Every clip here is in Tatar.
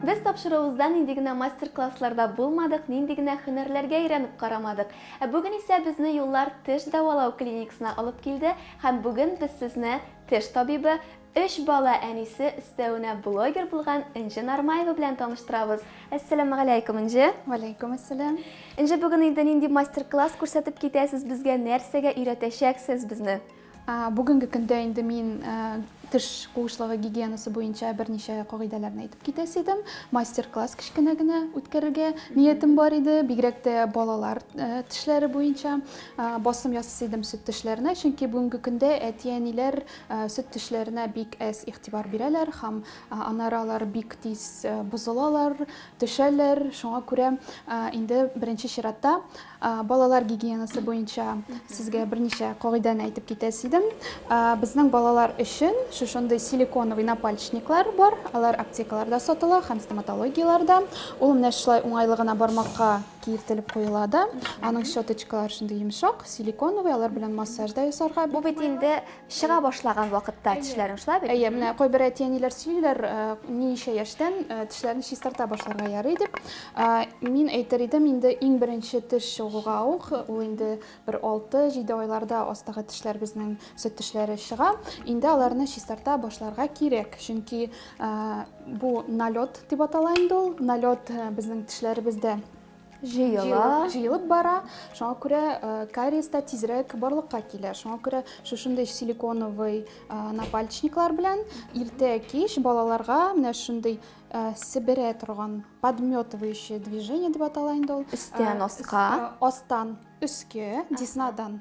Без тапшыруыбыздан нинди генә мастер-классларда булмадык, нинди генә һөнәрләргә өйрәнеп карамадык. Бүген исә безне юллар теш дәвалау клиникасына алып килде һәм бүген без сезне теш табибы, 3 бала әнисе өстәвенә блогер булган Энҗе Нармаева белән таныштырабыз. Ассаламу алейкум, Энҗе. Валейкум ассалам. Энҗе, бүген инде нинди мастер-класс күрсәтеп китәсез безгә, нәрсәгә өйрәтәчәксез безне? Бүгенге көндә инде мин теш куышлыгы гигиенасы буенча берничә кагыйдәләрне әйтеп китәс идем. Мастер-класс кичкенә генә үткәрергә ниятем бар иде. Бигрәк тә балалар тешләре буенча басым ясый идем сөт тешләренә, чөнки бүгенге көндә әти-әниләр сөт тешләренә бик әз игътибар бирәләр һәм аннары алар бик тиз бозылалар, төшәләр. Шуңа күрә инде беренче чиратта балалар гигиенасы буенча сезгә берничә кагыйдәне әйтеп китәс идем. Безнең балалар өчен шушындай силиконовый напальчниклар бар. Алар аптекаларда сатыла һәм стоматологияларда. Ул менә шулай уңайлы гына бармакка киертелеп куела да. Аның щеточкалары шундый йомшак, силиконовый, алар белән массаж да ясарга. Бу бит инде чыга башлаган вакытта тешләрен, шулай бит? Әйе, менә кайбер әти-әниләр сөйлиләр, ничә яшьтән тешләрне чистарта башларга ярый дип. Мин әйтер идем, инде иң беренче теш чыгуга ук, ул инде бер 6-7 айларда астагы тешләребезнең сөт тешләре чыга. Инде аларны чистарта башларга кирәк, чөнки бу налет дип атала инде ул. Налет безнең тешләребездә җыелып бара. Шуңа күрә кариес та тизрәк барлыкка килә. Шуңа күрә шушындай силиконовый напальчниклар белән иртә кич балаларга менә шундый себерә торган подметывающее движение дип атала инде ул. Өстән аска, астан өскә, деснадан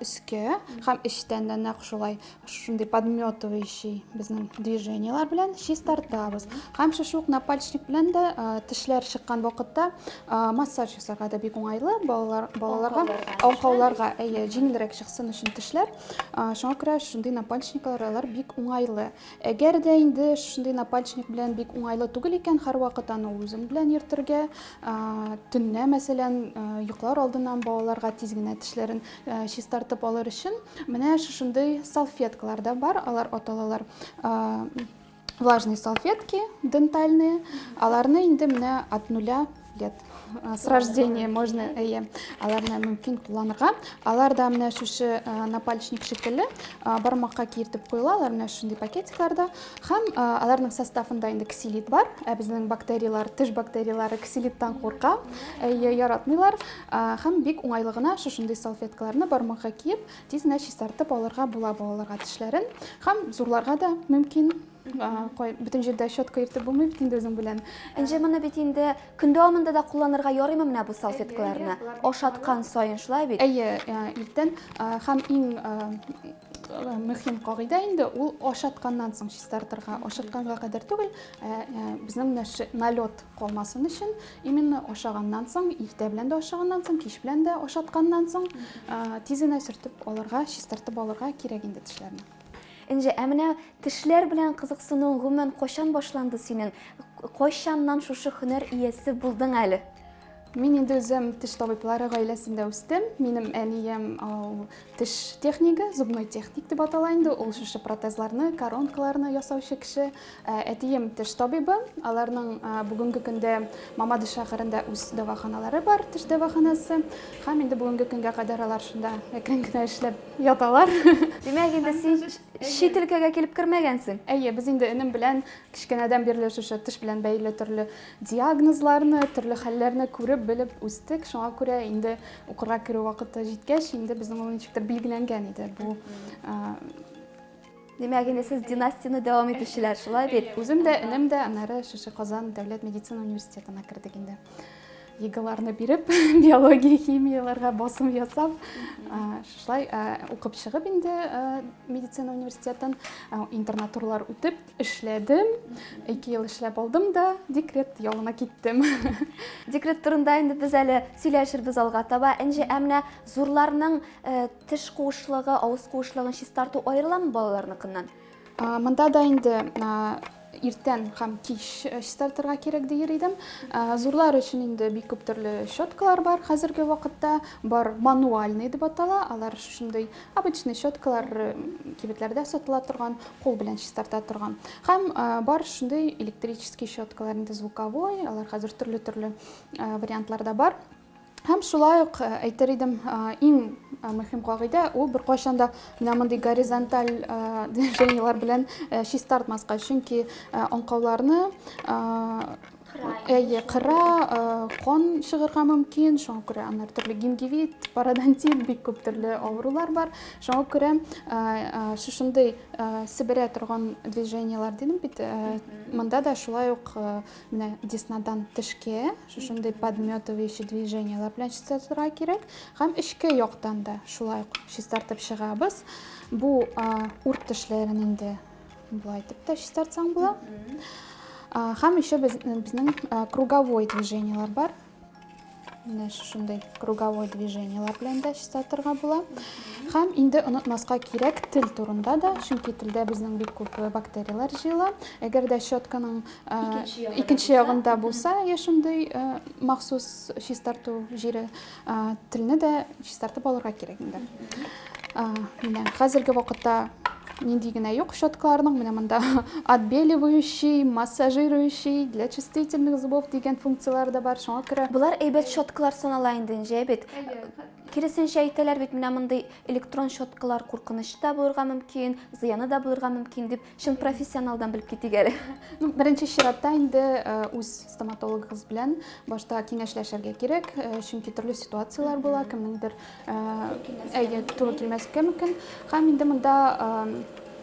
өскә һәм эчтән дә нәкъ шулай шундый подметывающий безнең движениелар белән чистартабыз. Һәм шушы ук напальчник белән дә тешләр чыккан вакытта массаж ясарга да бик уңайлы балаларга, аңкауларга җиңелрәк чыксын өчен тешләр. Шуңа күрә шундый напальчниклар алар бик уңайлы. Әгәр дә инде шундый напальчник белән бик уңайлы түгел икән, һәрвакыт аны үзем белән йөртергә, төнлә мәсәлән йоклар алдыннан балаларга тиз генә тешләрен чистартып алыр өчен менә шушындай салфеткалар да бар. Алар аталалар влажные салфетки дентальные. Аларны инде менә от 0 лет с рождения можно аларны мөмкин кулланырга. Алар да менә шушы напальчник шикелле бармакка киертеп куела. Алар менә шундый пакетикларда һәм аларның составында инде ксилит бар. Безнең бактериялар, теш бактериялары ксилиттан курка, яратмыйлар. Һәм бик уңайлы гына шушындай салфеткаларны бармакка киеп, тиз генә чистартып алырга була балаларга тешләрен. Һәм зурларга да мөмкин. Бөтен җирдә щетка йөртеп булмый бит инде үзең белән. Энҗе, моны бит инде көн дәвамында да кулланырга ярыймы менә бу салфеткаларны? Ашаткан саен, шулай бит? Әйе, иртән һәм иң мөһим кагыйдә инде ул ашатканнан соң чистартырга. Ашатканга кадәр түгел, безнең налет калмасын өчен именно ашаганнан соң, иртә белән дә ашаганнан соң, кич белән дә ашатканнан соң тиз генә сөртеп алырга, чистартып алырга кирәк инде тешләрне. Энҗе, менә тешләр белән кызыксынуың гомумән кайчан башланды синең? Кайчаннан шушы һөнәр иясе булдың әле? Мин инде үзем теш табиблары гаиләсендә үстем. Минем әнием теш технигы, зубной техник дип атала инде. Ул шушы протезларны, коронкаларны ясаучы кеше. Әтием теш табибы. Аларның бүгенге көндә Мамадыш шәһәрендә үз дәваханалары бар, теш дәваханасы. Һәм инде бүгенге көнгә кадәр алар шунда әкрен генә эшләп яталар. Димәк, инде син чит өлкәгә килеп кермәгәнсең. Әйе, без инде энем белән кичкенәдән бирле шушы теш белән бәйле төрле диагнозларны, төрле хәлләрне күреп белеп үстек. Шуңа күрә инде укырга керү вакыты җиткәч, инде безнең ул ничектер билгеләнгән иде бу. Димәк, инде сез династияны дәвам итүчеләр, шулай бит? Үзем дә, энем дә, аннары шушы Казан дәүләт медицина университетына кердек инде. Егаларны биреп, биология, химияларга басым ясап, шулай укып чыгып инде медицина университетын интернатуралар үтеп эшләдем. 2 ел эшләп алдым да декрет ялына киттем. Декрет турында инде без әле сөйләшербез алга таба. Энҗе, менә зурларның теш куышлыгы, авыз куышлыгын чистарту аерыламы балаларныкыннан? Монда да инде иртән һәм кич чистартырга кирәк дияр идем. Зурлар өчен инде бик күп төрле щеткалар бар хәзерге вакытта. Бар мануальный дип атала. Алар шундый обычный щеткалар кибетләрдә сатыла торган, кул белән чистарта торган. Һәм бар шундый электрический щеткалар инде звуковой, алар хәзер төрле вариантларда бар. Һәм шулай ук әйтер идем, иң мөһим кагыйдә ул беркайчан да менә мондый горизонталь движениелар белән чистартмаска, чөнки аңкауларны кыра, кан чыгарга мөмкин, шуңа күрә аннар төрле гингивит, пародонтит, бик күп төрле авырулар бар. Шуңа күрә шушындый себерә торган движениелар дидем бит, монда да шулай ук менә деснадан тешкә шушындый подметывающий движениелар белән чистартырга кирәк. Һәм эчке яктан да шулай ук чистартып чыгабыз. Бу урт тешләрен инде булай итеп тә чистартсаң була. Һәм еще безнең круговой движениелар бар. Менә шушындый круговой движениелар белән дә чистартырга була. Һәм инде онытмаска кирәк тел турында да, чөнки телдә безнең бик күп бактериялар җыела. Әгәр дә щетканың икенче ягында булса, шундый махсус чистарту җире, телне дә чистартып алырга кирәк инде. Менә хәзерге вакытта нинди генә юк щеткаларның, менә монда отбеливающий, массажирующий, для чувствительных зубов дигән функциялар да бар. Шуңа күрә Булар әйбәт щеткалар санала инде инде бит. Киресенчә әйтәләр бит, менә мондый электрон щеткалар куркыныч та булырга мөмкин, зыяны да булырга мөмкин дип, шын профессионалдан белеп китик әле. Беренче чиратта инде үз стоматологыгыз белән башта киңәшләшергә кирәк, чөнки төрле ситуациялар була, кемнеңдер туры килмәскә мөмкин. Һәм инде монда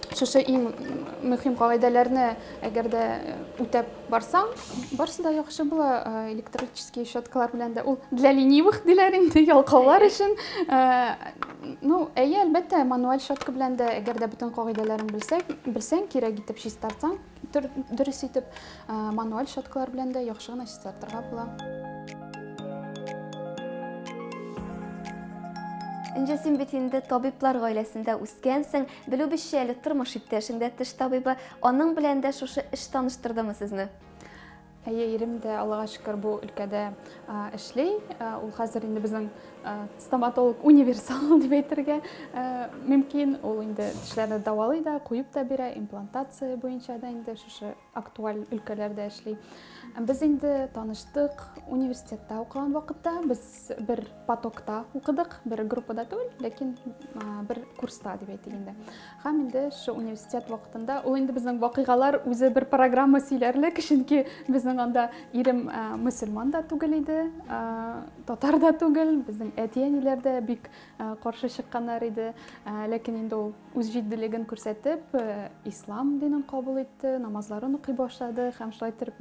шушы иң мөһим кагыйдәләрне әгәр дә үтәп барсаң, барсы да яхшы була. Электрический щеткалар белән дә ул для ленивых диләр инде, ялкаулар өчен. Әлбәттә, мануаль щетка белән дә әгәр дә бөтен кагыйдәләрен белсәң, кирәк итеп чистартсаң, дөрес итеп мануаль щеткалар белән дә яхшы гына чистартырга була. Инде син бит инде табиблар гаиләсендә үскәнсең, белүебезчә әле тормыш иптәшең дә теш табибы, аның белән дә шушы эш таныштырдымы сезне? Ирем дә, Аллага шөкер, бу өлкәдә эшли. Ул хәзер инде безнең стоматолог универсал дип әйтергә мөмкин. Ул инде тешләрне давалый да, куеп та бирә, имплантация буенча да инде шушы актуаль өлкәләрдә эшли. Без инде таныштык университетта укыган вакытта, без бер потокта укыдык, бер группада түгел, ләкин бер курста дип әйтик инде. Һәм инде шу университет вакытында ул инде безнең вакыйгалар үзе бер программа сөйләрлек, чөнки безнең анда ирем мөселман да түгел иде, татар да түгел, безнең әти-әниләр дә бик каршы чыкканнар иде, ләкин инде ул үз җитдилеген күрсәтеп, ислам динен кабул итте, намазларын укый башлады һәм шулай итеп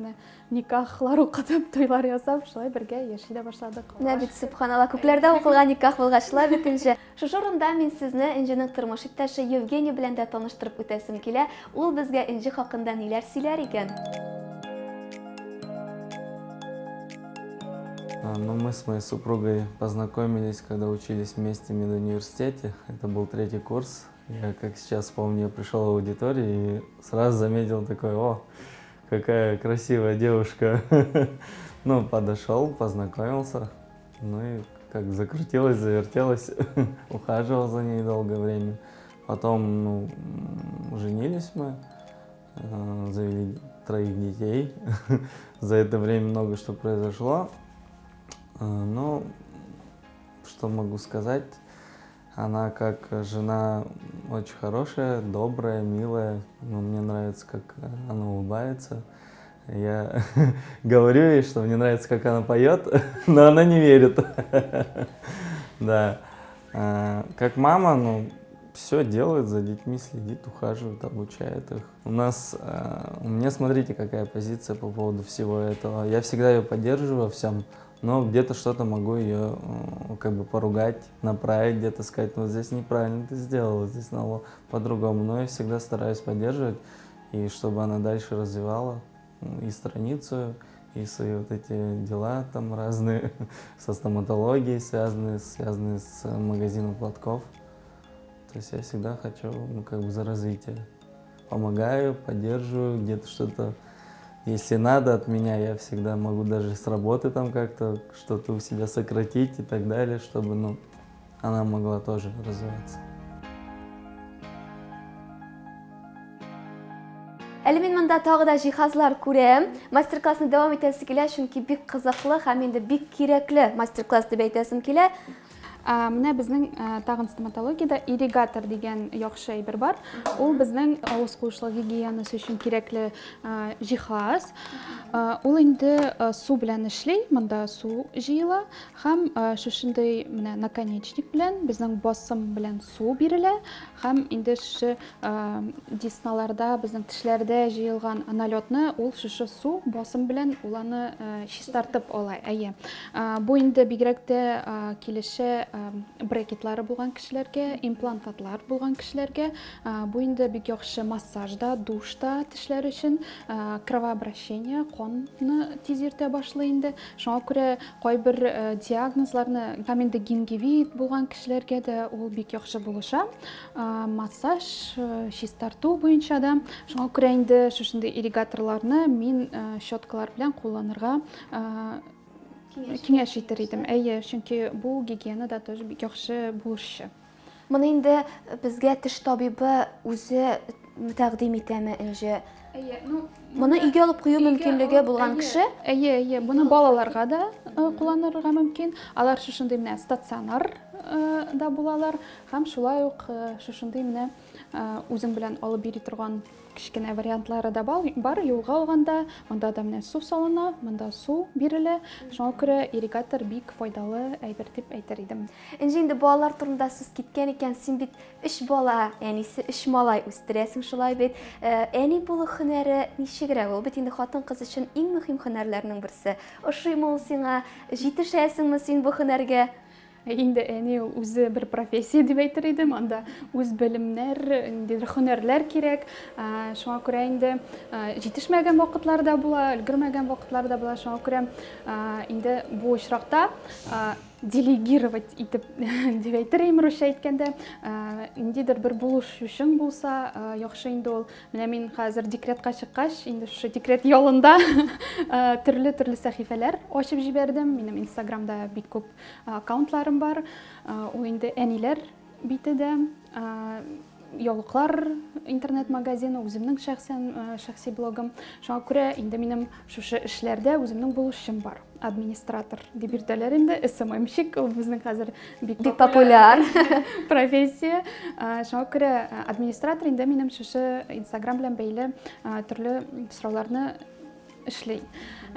никахлар укытып, туйлар ясап, шулай бергә яши дә башладык. Менә бит субханалла, күкләрдә укылган никах булгачлар бит инде. Шушы урында мин сезне инҗенең тормыш иптәше Евгений белән дә таныштырып үтәсем килә. Ул безгә инҗи хакында ниләр сөйләр икән? Мы с моей супругой познакомились, когда учились вместе в медуниверситете. Это был 3-й курс. Я, как сейчас помню, я пришел в аудиторию и сразу заметил такой: о, какая красивая девушка. Ну, подошел, познакомился, ну и как закрутилось, завертелось, ухаживал за ней долгое время. Потом, женились мы, завели 3 детей. За это время много что произошло. Ну, что могу сказать, она как жена очень хорошая, добрая, милая. Мне нравится, как она улыбается. Я говорю ей, что мне нравится, как она поет, но она не верит. Да. Как мама, все делает за детьми, следит, ухаживает, обучает их. У меня, смотрите, какая позиция по поводу всего этого. Я всегда ее поддерживаю во всем. Но где-то что-то могу ее как бы поругать, направить, где-то сказать: ну здесь неправильно ты сделала, здесь надо по-другому. Но я всегда стараюсь поддерживать, и чтобы она дальше развивала и страницу, и свои вот эти дела там разные, со стоматологией связанные с магазином платков. То есть я всегда хочу как бы за развитие. помогаю, поддерживаю, где-то что-то, если надо от меня, я всегда могу даже с работы там как-то что-то у себя сократить и так далее, чтобы, ну, она могла тоже развиваться. Әле мин монда тагы да җиһазлар күрәм. Мастер-классны дәвам итәсе килә, чөнки бик кызыклы һәм инде бик кирәкле мастер-класс дип әйтәсем килә. Менә безнең тагын стоматологиядә ирригатор дигән яхшы әйбер бар. Ул безнең авыз куышлык гигиенасы өчен кирәкле җиһаз. Ул инде су белән эшли, монда су җыела һәм шушындый менә наконечник белән безнең басым белән су бирелә һәм инде шушы десналарда, безнең тешләрдә җыелган налетны ул шушы су басым белән ул аны чистартып ала. Әйе. Бу инде бигрәк тә килешә брекетлары булган кешеләргә, имплантатлар булган кешеләргә, бу инде бик яхшы массажда, душта тешләр өчен кровообращение, канны тизертә башлый инде. Шуңа күрә кайбер диагнозларны, һәм инде гингивит булган кешеләргә дә ул бик яхшы булыша. Массаж, чистарту буенча да. Шуңа күрә инде шушындый ирригаторларны мин щеткалар белән кулланырга киңәш итер идем. Әйе, чөнки бу гигиенада тоже бик яхшы булышы. Моны инде безгә теш табибы үзе тәкъдим итәме инде? Әйе, ну Моны өйгә алып кую мөмкинлеге булган кеше? Әйе, буны балаларга да кулланырга мөмкин. Алар шушындый менә стационар да булалар һәм шулай ук шушындый менә үзең белән алып бери торган кичкенә вариантлары да бар. Юлга алганда, монда да менә су салына, монда су бирелә. Шуңа күрә ирригатор бик файдалы әйбер дип әйтер идем. Инде балалар турында сүз киткән икән, син бит 3 бала, әнисе 3 малай үстерәсең шулай бит. Әни булу һөнәре ничегрәк ул? Бит инде хатын-кыз өчен иң мөһим һөнәрләрнең берсе. Ошыймы ул сиңа? Җитешәсеңме син бу һөнәргә? Инде әни ул үзе бер профессия дип әйтер идем. Анда үз белемнәр, инде һөнәрләр кирәк. Шуңа күрә инде җитешмәгән вакытларда була, өлгермәгән вакытларда була. Шуңа күрә инде бу очракта делегировать итеп дип әйтер идем русча әйткәндә. Индидер бер булышучың булса, яхшы инде ул. Менә мин хәзер декретка чыккач, инде шушы декрет ялында төрле сәхифәләр ачып җибәрдем. Минем Instagramда бик күп аккаунтларым бар. Ул инде әниләр битедә, яулыклар интернет-магазины, үземнең шәхси блогым. Шуңа күрә инде минем шушы эшләрдә үземнең булышым бар. Администратор дип йөртәләр инде, СММщик, ул безнең хәзер бик популяр профессия. Шуңа күрә администратор инде минем шушы Instagram белән бәйле төрле сорауларны эшлей.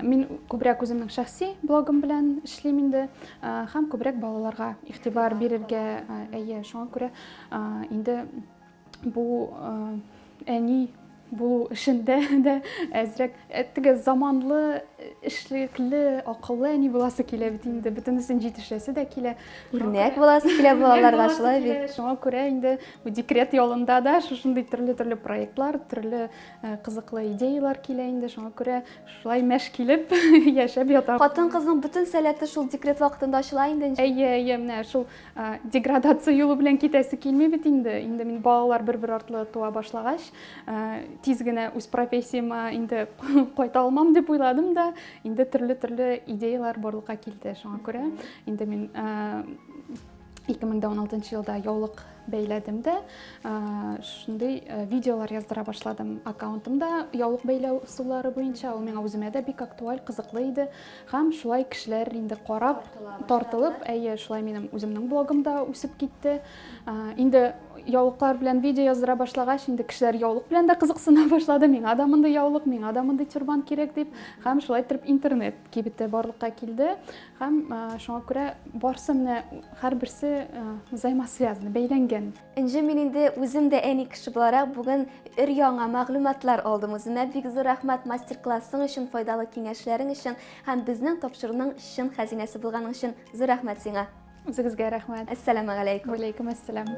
Мин күбрәк үземнең шәхси блогым белән эшлим инде һәм күбрәк балаларга игътибар бирергә. Әйе, шуңа күрә инде бу әни бу эшендә дә әзрәк теге заманлы, эшлекле, акыллы әни буласы килә бит инде. Бөтенесен җитешәсе дә килә. Үрнәк буласы килә балаларга шулай бит. Шуңа күрә инде бу декрет ялында да шушындый төрле проектлар, төрле кызыклы идеялар килә инде. Шуңа күрә шулай мәш килеп яшәп ята. Хатын-кызның бөтен сәләте шул декрет вакытында ачыла инде. Әйе, менә шул деградация юлы белән китәсе килми бит инде. Инде мин балалар бер артлы туа башлагач, тиз генә үз профессияма инде кайта алмам дип уйладым да, инде төрле идеялар барлыкка килде. Шуңа күрә инде мин 2016 елда яулык бәйләдем дә, шундый видеолар яздыра башладым аккаунтымда. Яулык бәйләү усуллары буенча ул миңа үземә дә бик актуаль, кызыклы иде. Һәм шулай кешеләр инде карап, тартылып, әйе, шулай минем үземнең блогымда үсеп китте. Инде яулыклар белән видео яздыра башлагач, инде кешеләр яулык белән дә кызыксына башлады. Миңа да мондай яулык, миңа да мондай тюрбан кирәк дип. Һәм шулай торып интернет кибете барлыкка килде. Һәм шуңа күрә барсы менә һәрберсе взаимосвязаны, бәйләнгән. Инде мин инде үзем дә әни кеше буларак бүген өр-яңа мәгълүматлар алдым. Үземә бик зур рәхмәт мастер-классың өчен, файдалы киңәшләрең өчен һәм безнең тапшыруның чын хәзинәсе булганың өчен зур рәхмәт сиңа. Үзегезгә рәхмәт. Ассаламу алейкум. Ва алейкум ассалам.